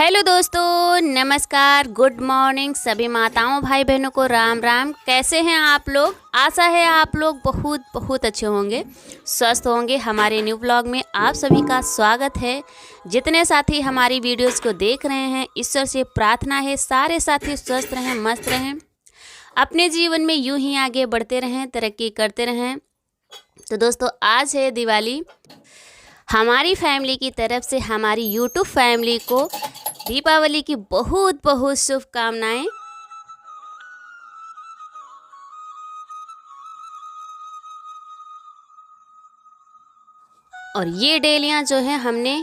Hello दोस्तों, नमस्कार, good morning सभी माताओं भाई बहनों को राम राम। कैसे हैं आप लोग? आशा है आप लोग बहुत बहुत अच्छे होंगे, स्वस्थ होंगे। हमारे न्यू ब्लॉग में आप सभी का स्वागत है। जितने साथी हमारी वीडियोस को देख रहे हैं, ईश्वर से प्रार्थना है सारे साथी स्वस्थ रहें, मस्त रहें, अपने जीवन में यूं ही आगे बढ़ते रहें, तरक्की करते रहें। तो दोस्तों, आज है दिवाली। हमारी फैमिली की तरफ से हमारी यूट्यूब फैमिली को दीपावली की बहुत बहुत शुभकामनाएं। और ये डेलियां जो है हमने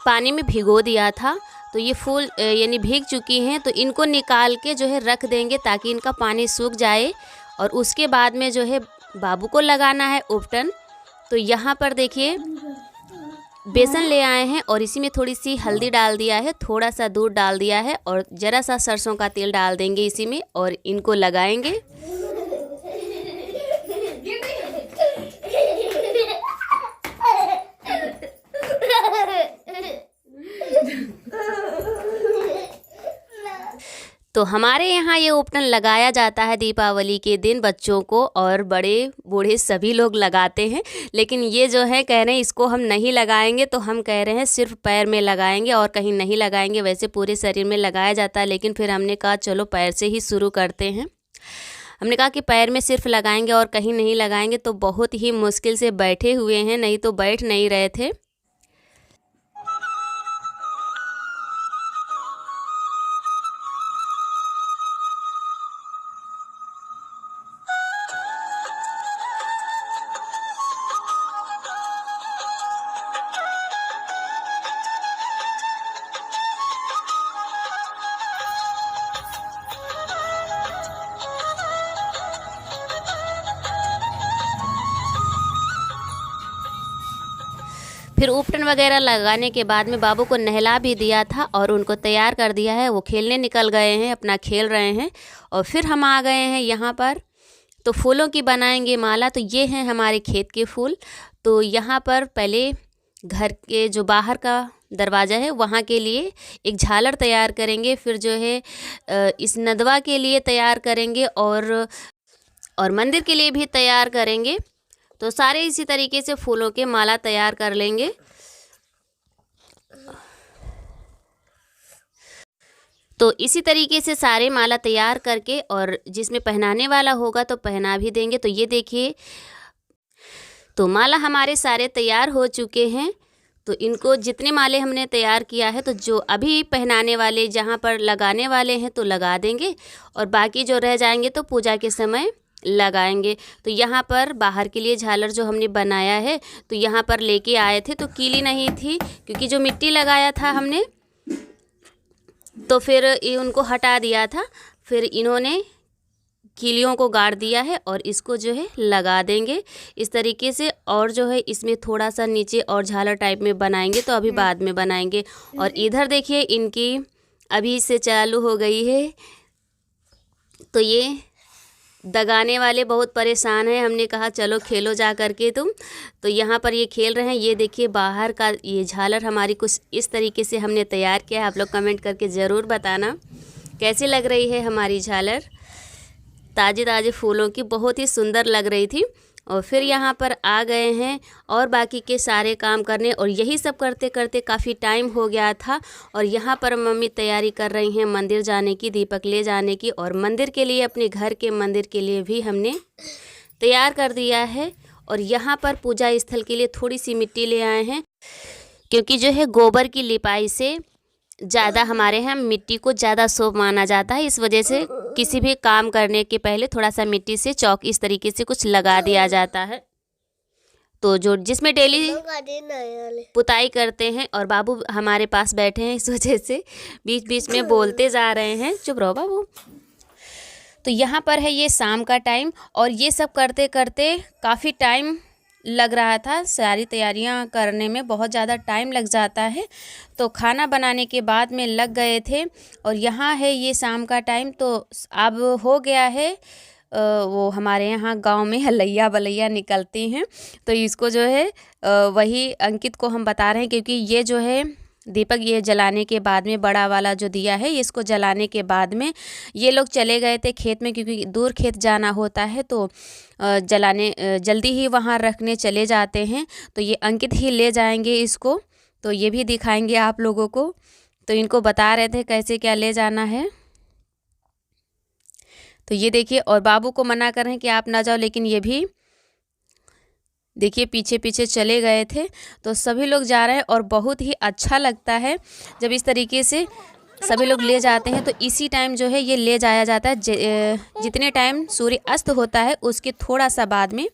पानी में भिगो दिया था, तो ये फूल यानी भीग चुकी हैं, तो इनको निकाल के जो है रख देंगे ताकि इनका पानी सूख जाए। और उसके बाद में जो है बाबू को लगाना है उपटन। तो यहाँ पर देखिए बेसन ले आए हैं और इसी में थोड़ी सी हल्दी डाल दिया है, थोड़ा सा दूध डाल दिया है और ज़रा सा सरसों का तेल डाल देंगे इसी में और इनको लगाएंगे। तो हमारे यहाँ ये उपटन लगाया जाता है दीपावली के दिन, बच्चों को और बड़े बूढ़े सभी लोग लगाते हैं। लेकिन ये जो है कह रहे हैं इसको हम नहीं लगाएंगे, तो हम कह रहे हैं सिर्फ पैर में लगाएंगे और कहीं नहीं लगाएंगे। वैसे पूरे शरीर में लगाया जाता है, लेकिन फिर हमने कहा चलो पैर से ही शुरू करते हैं। हमने कहा कि पैर में सिर्फ लगाएंगे और कहीं नहीं लगाएंगे। तो बहुत ही मुश्किल से बैठे हुए हैं, नहीं तो बैठ नहीं रहे थे। फिर उपटन वगैरह लगाने के बाद में बाबू को नहला भी दिया था और उनको तैयार कर दिया है। वो खेलने निकल गए हैं, अपना खेल रहे हैं। और फिर हम आ गए हैं यहाँ पर, तो फूलों की बनाएंगे माला। तो ये हैं हमारे खेत के फूल। तो यहाँ पर पहले घर के जो बाहर का दरवाज़ा है वहाँ के लिए एक झालर तैयार करेंगे, फिर जो है इस नदवा के लिए तैयार करेंगे और मंदिर के लिए भी तैयार करेंगे। तो सारे इसी तरीके से फूलों के माला तैयार कर लेंगे। तो इसी तरीके से सारे माला तैयार करके और जिसमें पहनाने वाला होगा तो पहना भी देंगे। तो ये देखिए, तो माला हमारे सारे तैयार हो चुके हैं। तो इनको जितने माले हमने तैयार किया है, तो जो अभी पहनाने वाले जहाँ पर लगाने वाले हैं तो लगा देंगे और बाकी जो रह जाएंगे तो पूजा के समय लगाएंगे। तो यहाँ पर बाहर के लिए झालर जो हमने बनाया है, तो यहाँ पर लेके आए थे, तो कीली नहीं थी क्योंकि जो मिट्टी लगाया था हमने, तो फिर ये उनको हटा दिया था। फिर इन्होंने कीलियों को गाड़ दिया है और इसको जो है लगा देंगे इस तरीके से। और जो है इसमें थोड़ा सा नीचे और झालर टाइप में बनाएंगे, तो अभी बाद में बनाएंगे। और इधर देखिए इनकी अभी से चालू हो गई है। तो ये दगाने वाले बहुत परेशान हैं। हमने कहा चलो खेलो जा करके तुम। तो यहाँ पर ये खेल रहे हैं। ये देखिए बाहर का ये झालर हमारी कुछ इस तरीके से हमने तैयार किया है। आप लोग कमेंट करके ज़रूर बताना कैसी लग रही है हमारी झालर। ताज़े ताज़े फूलों की बहुत ही सुंदर लग रही थी। और फिर यहाँ पर आ गए हैं और बाकी के सारे काम करने, और यही सब करते करते काफ़ी टाइम हो गया था। और यहाँ पर मम्मी तैयारी कर रही हैं मंदिर जाने की, दीपक ले जाने की। और मंदिर के लिए, अपने घर के मंदिर के लिए भी हमने तैयार कर दिया है। और यहाँ पर पूजा स्थल के लिए थोड़ी सी मिट्टी ले आए हैं, क्योंकि जो है गोबर की लिपाई से ज़्यादा हमारे यहाँ मिट्टी को ज़्यादा शुभ माना जाता है। इस वजह से किसी भी काम करने के पहले थोड़ा सा मिट्टी से चौक इस तरीके से कुछ लगा दिया जाता है। तो जो जिसमें डेली पुताई करते हैं, और बाबू हमारे पास बैठे हैं, इस वजह से बीच बीच में बोलते जा रहे हैं। चुप रहो बाबू। तो यहाँ पर है ये शाम का टाइम, और ये सब करते करते काफ़ी टाइम लग रहा था। सारी तैयारियां करने में बहुत ज़्यादा टाइम लग जाता है। तो खाना बनाने के बाद में लग गए थे। और यहाँ है ये शाम का टाइम। तो अब हो गया है वो हमारे यहाँ गांव में हलैया बलैया निकलती हैं, तो इसको जो है वही अंकित को हम बता रहे हैं, क्योंकि ये जो है दीपक ये जलाने के बाद में, बड़ा वाला जो दिया है इसको जलाने के बाद में ये लोग चले गए थे खेत में, क्योंकि दूर खेत जाना होता है तो जलाने जल्दी ही वहाँ रखने चले जाते हैं। तो ये अंकित ही ले जाएंगे इसको, तो ये भी दिखाएंगे आप लोगों को। तो इनको बता रहे थे कैसे क्या ले जाना है। तो ये देखिए, और बाबू को मना कर रहे हैं कि आप ना जाओ, लेकिन ये भी देखिए पीछे पीछे चले गए थे। तो सभी लोग जा रहे हैं और बहुत ही अच्छा लगता है जब इस तरीके से सभी लोग ले जाते हैं। तो इसी टाइम जो है ये ले जाया जाता है, जितने टाइम सूर्य अस्त होता है उसके थोड़ा सा बाद में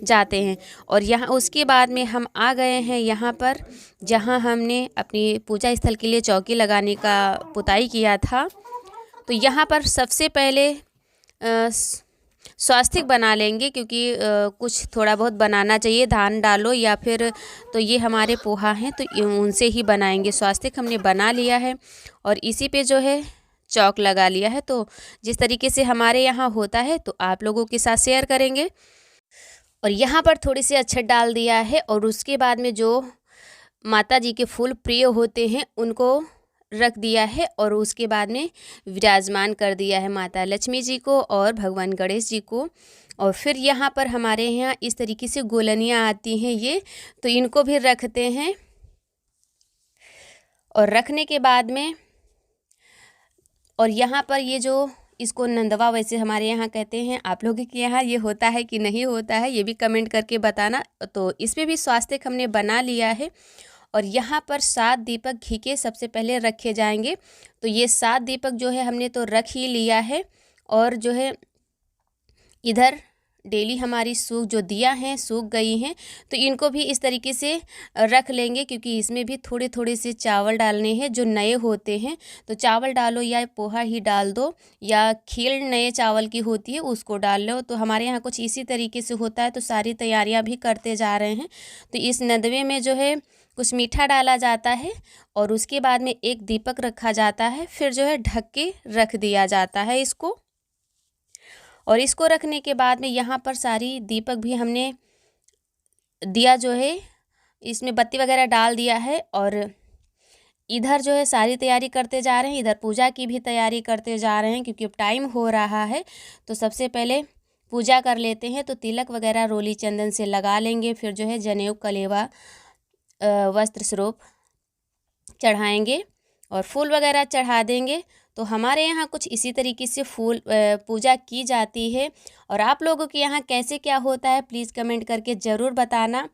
जाते हैं। और यहाँ उसके बाद में हम आ गए हैं यहाँ पर, जहाँ हमने अपनी पूजा स्थल के लिए चौकी लगाने का पुताई किया था। तो यहाँ पर सबसे पहले स्वास्तिक बना लेंगे, क्योंकि कुछ थोड़ा बहुत बनाना चाहिए, धान डालो या फिर, तो ये हमारे पोहा हैं तो उनसे ही बनाएंगे। स्वास्तिक हमने बना लिया है और इसी पे जो है चौक लगा लिया है। तो जिस तरीके से हमारे यहाँ होता है तो आप लोगों के साथ शेयर करेंगे। और यहाँ पर थोड़ी सी अक्षत डाल दिया है और उसके बाद में जो माता जी के फूल प्रिय होते हैं उनको रख दिया है और उसके बाद में विराजमान कर दिया है माता लक्ष्मी जी को और भगवान गणेश जी को। और फिर यहाँ पर हमारे यहाँ इस तरीके से गोलनियाँ आती हैं ये, तो इनको भी रखते हैं। और रखने के बाद में, और यहाँ पर ये जो इसको नंदवा वैसे हमारे यहाँ कहते हैं, आप लोगों के यहाँ ये होता है कि नहीं होता है ये भी कमेंट करके बताना। तो इसमें भी स्वास्तिक हमने बना लिया है। और यहाँ पर 7 दीपक घी के सबसे पहले रखे जाएंगे। तो ये 7 दीपक जो है हमने तो रख ही लिया है। और जो है इधर डेली हमारी सूख जो दिया हैं सूख गई हैं, तो इनको भी इस तरीके से रख लेंगे, क्योंकि इसमें भी थोड़े थोड़े से चावल डालने हैं जो नए होते हैं। तो चावल डालो या पोहा ही डाल दो, या खीर नए चावल की होती है उसको डाल लो। तो हमारे यहाँ कुछ इसी तरीके से होता है। तो सारी तैयारियाँ भी करते जा रहे हैं। तो इस नदवे में जो है कुछ मीठा डाला जाता है और उसके बाद में एक दीपक रखा जाता है, फिर जो है ढक के रख दिया जाता है इसको। और इसको रखने के बाद में यहाँ पर सारी दीपक भी हमने दिया जो है इसमें बत्ती वगैरह डाल दिया है। और इधर जो है सारी तैयारी करते जा रहे हैं, इधर पूजा की भी तैयारी करते जा रहे हैं, क्योंकि अब टाइम हो रहा है। तो सबसे पहले पूजा कर लेते हैं। तो तिलक वगैरह रोली चंदन से लगा लेंगे, फिर जो है जनेऊ कलेवा वस्त्र स्वरूप चढ़ाएंगे और फूल वगैरह चढ़ा देंगे। तो हमारे यहाँ कुछ इसी तरीके से फूल पूजा की जाती है। और आप लोगों के यहाँ कैसे क्या होता है प्लीज़ कमेंट करके ज़रूर बताना।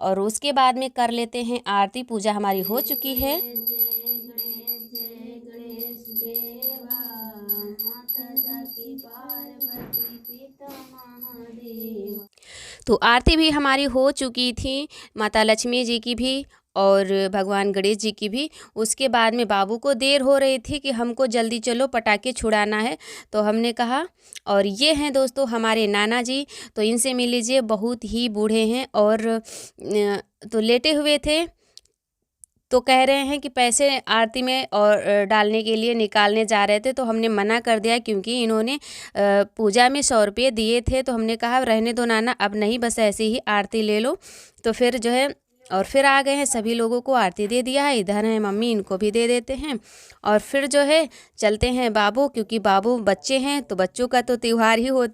और उसके बाद में कर लेते हैं आरती। पूजा हमारी हो चुकी है। तो आरती भी हमारी हो चुकी थी, माता लक्ष्मी जी की भी और भगवान गणेश जी की भी। उसके बाद में बाबू को देर हो रही थी कि हमको जल्दी चलो पटाखे छुड़ाना है। तो हमने कहा, और ये हैं दोस्तों हमारे नाना जी, तो इनसे मिल लीजिए, बहुत ही बूढ़े हैं और तो लेटे हुए थे। तो कह रहे हैं कि पैसे आरती में और डालने के लिए निकालने जा रहे थे। तो हमने मना कर दिया, क्योंकि इन्होंने पूजा में 100 रुपये दिए थे। तो हमने कहा रहने दो नाना, अब नहीं, बस ऐसे ही आरती ले लो। तो फिर जो है और फिर आ गए हैं, सभी लोगों को आरती दे दिया है। इधर हैं मम्मी, इनको भी दे देते हैं। और फिर जो है चलते हैं बाबू, क्योंकि बाबू बच्चे हैं तो बच्चों का तो त्यौहार ही हो।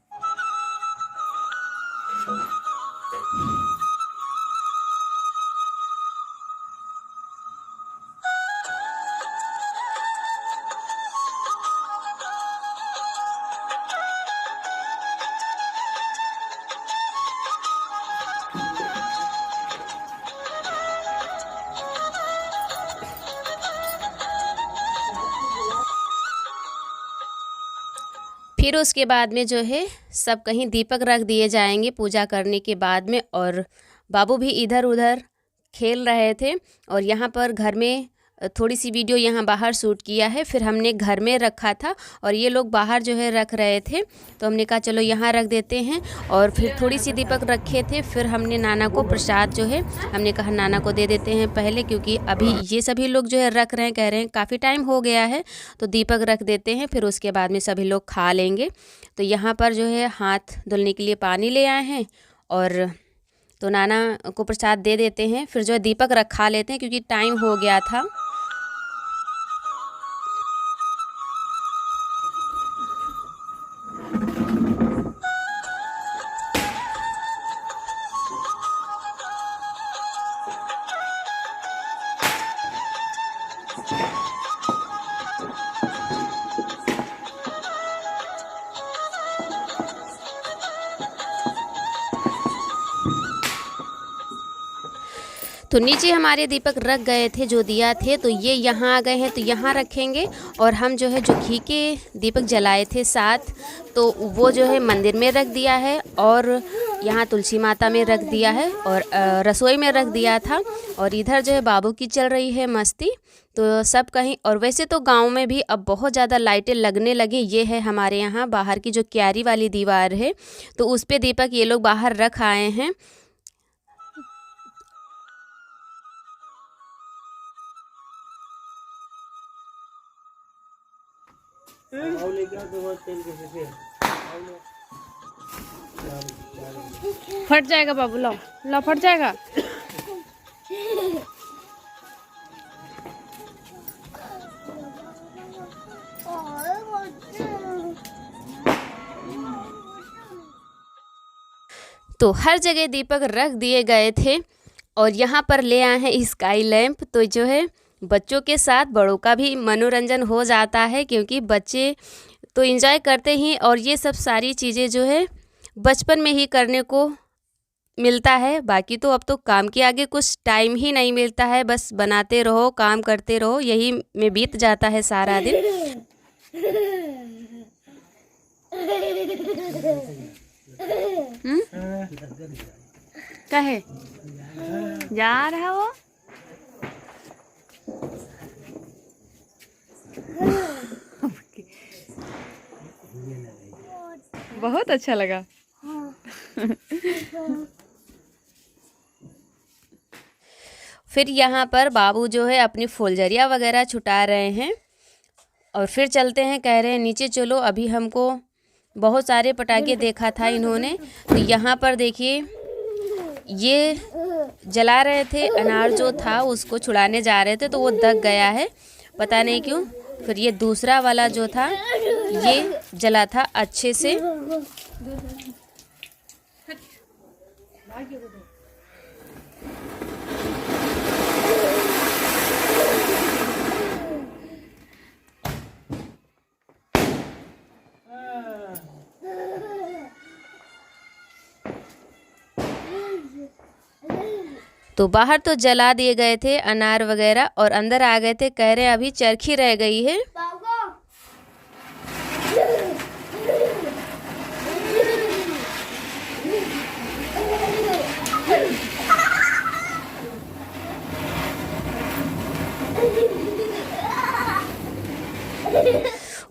फिर उसके बाद में जो है सब कहीं दीपक रख दिए जाएंगे पूजा करने के बाद में। और बाबू भी इधर उधर खेल रहे थे। और यहाँ पर घर में थोड़ी सी वीडियो यहाँ बाहर शूट किया है, फिर हमने घर में रखा था और ये लोग बाहर जो है रख रहे थे। तो हमने कहा चलो यहाँ रख देते हैं। और फिर थोड़ी सी दीपक रखे थे, फिर हमने नाना को प्रसाद जो है हमने कहा नाना को दे देते हैं पहले, क्योंकि अभी ये सभी लोग जो है रख रहे हैं, कह रहे हैं काफ़ी टाइम हो गया है तो दीपक रख देते हैं, फिर उसके बाद में सभी लोग खा लेंगे। तो यहाँ पर जो है हाथ धुलने के लिए पानी ले आए हैं और तो नाना को प्रसाद दे देते हैं, फिर जो है दीपक रखा लेते हैं क्योंकि टाइम हो गया था। तो नीचे हमारे दीपक रख गए थे जो दिया थे, तो ये यहाँ आ गए हैं, तो यहाँ रखेंगे। और हम जो है जो घी के दीपक जलाए थे 7, तो वो जो है मंदिर में रख दिया है और यहाँ तुलसी माता में रख दिया है और रसोई में रख दिया था। और इधर जो है बाबू की चल रही है मस्ती, तो सब कहीं। और वैसे तो गांव में भी अब बहुत ज़्यादा लाइटें लगने लगी। ये है हमारे यहाँ बाहर की जो क्यारी वाली दीवार है, तो उस पे दीपक ये लोग बाहर रख आए हैं। फट जाएगा बाबू, लो लो फट जाएगा। तो हर जगह दीपक रख दिए गए थे और यहाँ पर ले आए हैं स्काई लैंप। तो जो है बच्चों के साथ बड़ों का भी मनोरंजन हो जाता है, क्योंकि बच्चे तो एंजॉय करते ही, और ये सब सारी चीज़ें जो है बचपन में ही करने को मिलता है। बाकी तो अब तो काम के आगे कुछ टाइम ही नहीं मिलता है, बस बनाते रहो, काम करते रहो, यही में बीत जाता है सारा दिन। क्या है जा रहा है वो? बहुत अच्छा लगा। फिर यहाँ पर बाबू जो है अपनी फुलझड़ियाँ वगैरह छुटा रहे हैं और फिर चलते हैं। कह रहे हैं नीचे चलो, अभी हमको बहुत सारे पटाखे देखा था इन्होंने। तो यहाँ पर देखिए ये जला रहे थे, अनार जो था उसको छुड़ाने जा रहे थे, तो वो दग गया है, पता नहीं क्यों। फिर ये दूसरा वाला जो था ये जला था अच्छे से। तो बाहर तो जला दिए गए थे अनार वगैरह और अंदर आ गए थे। कह रहे अभी चरखी रह गई है।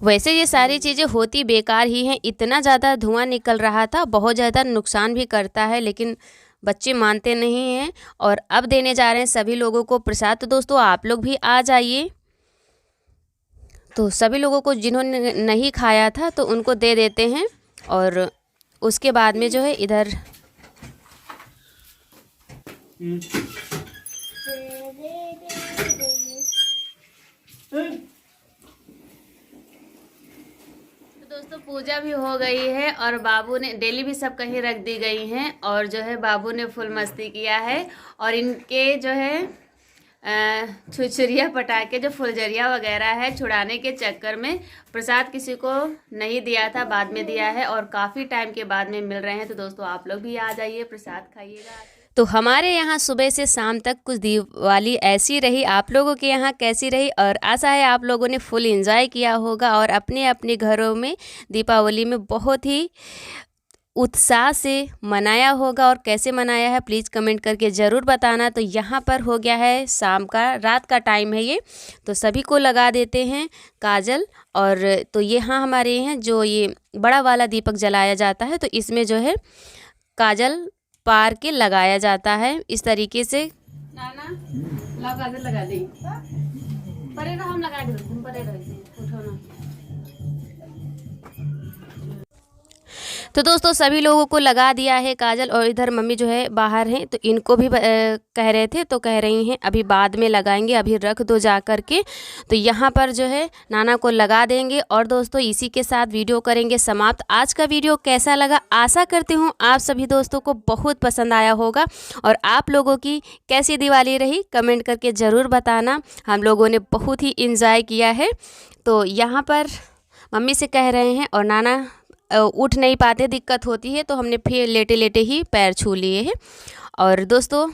वैसे ये सारी चीज़ें होती बेकार ही हैं, इतना ज़्यादा धुआं निकल रहा था, बहुत ज़्यादा नुकसान भी करता है, लेकिन बच्चे मानते नहीं हैं। और अब देने जा रहे हैं सभी लोगों को प्रसाद। तो दोस्तों आप लोग भी आ जाइए। तो सभी लोगों को जिन्होंने नहीं खाया था तो उनको दे देते हैं। और उसके बाद में जो है इधर दोस्तों पूजा भी हो गई है और बाबू ने डेली भी सब कहीं रख दी गई हैं। और जो है बाबू ने फुल मस्ती किया है और इनके जो है छुरछुरिया पटाखे जो फुलझड़िया वगैरह है छुड़ाने के चक्कर में प्रसाद किसी को नहीं दिया था, बाद में दिया है और काफ़ी टाइम के बाद में मिल रहे हैं। तो दोस्तों आप लोग भी आ जाइए, प्रसाद खाइएगा। तो हमारे यहाँ सुबह से शाम तक कुछ दिवाली ऐसी रही। आप लोगों के यहाँ कैसी रही? और आशा है आप लोगों ने फुल एंजॉय किया होगा और अपने अपने घरों में दीपावली में बहुत ही उत्साह से मनाया होगा। और कैसे मनाया है प्लीज़ कमेंट करके ज़रूर बताना। तो यहाँ पर हो गया है शाम का, रात का टाइम है ये, तो सभी को लगा देते हैं काजल। और तो यहाँ हमारे यहाँ जो ये बड़ा वाला दीपक जलाया जाता है, तो इसमें जो है काजल पार के लगाया जाता है इस तरीके से। नाना लाओ काजल लगा दे, परे रहो, हम लगा दे, तुम परे रहो, उठो ना। तो दोस्तों सभी लोगों को लगा दिया है काजल। और इधर मम्मी जो है बाहर हैं, तो इनको भी कह रहे थे, तो कह रही हैं अभी बाद में लगाएंगे, अभी रख दो जा कर के। तो यहाँ पर जो है नाना को लगा देंगे। और दोस्तों इसी के साथ वीडियो करेंगे समाप्त। आज का वीडियो कैसा लगा? आशा करती हूँ आप सभी दोस्तों को बहुत पसंद आया होगा। और आप लोगों की कैसी दिवाली रही कमेंट करके ज़रूर बताना। हम लोगों ने बहुत ही इंजॉय किया है। तो यहाँ पर मम्मी से कह रहे हैं और नाना उठ नहीं पाते, दिक्कत होती है, तो हमने फिर लेटे लेटे ही पैर छू लिए हैं। और दोस्तों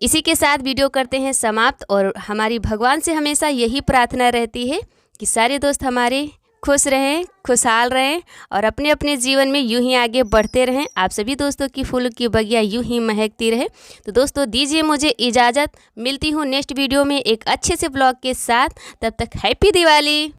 इसी के साथ वीडियो करते हैं समाप्त और हमारी भगवान से हमेशा यही प्रार्थना रहती है कि सारे दोस्त हमारे खुश रहें, खुशहाल रहें और अपने अपने जीवन में यूं ही आगे बढ़ते रहें। आप सभी दोस्तों की फूल की बगिया यूं ही महकती रहे। तो दोस्तों दीजिए मुझे इजाज़त, मिलती हूँ नेक्स्ट वीडियो में एक अच्छे से ब्लॉग के साथ। तब तक हैप्पी दिवाली।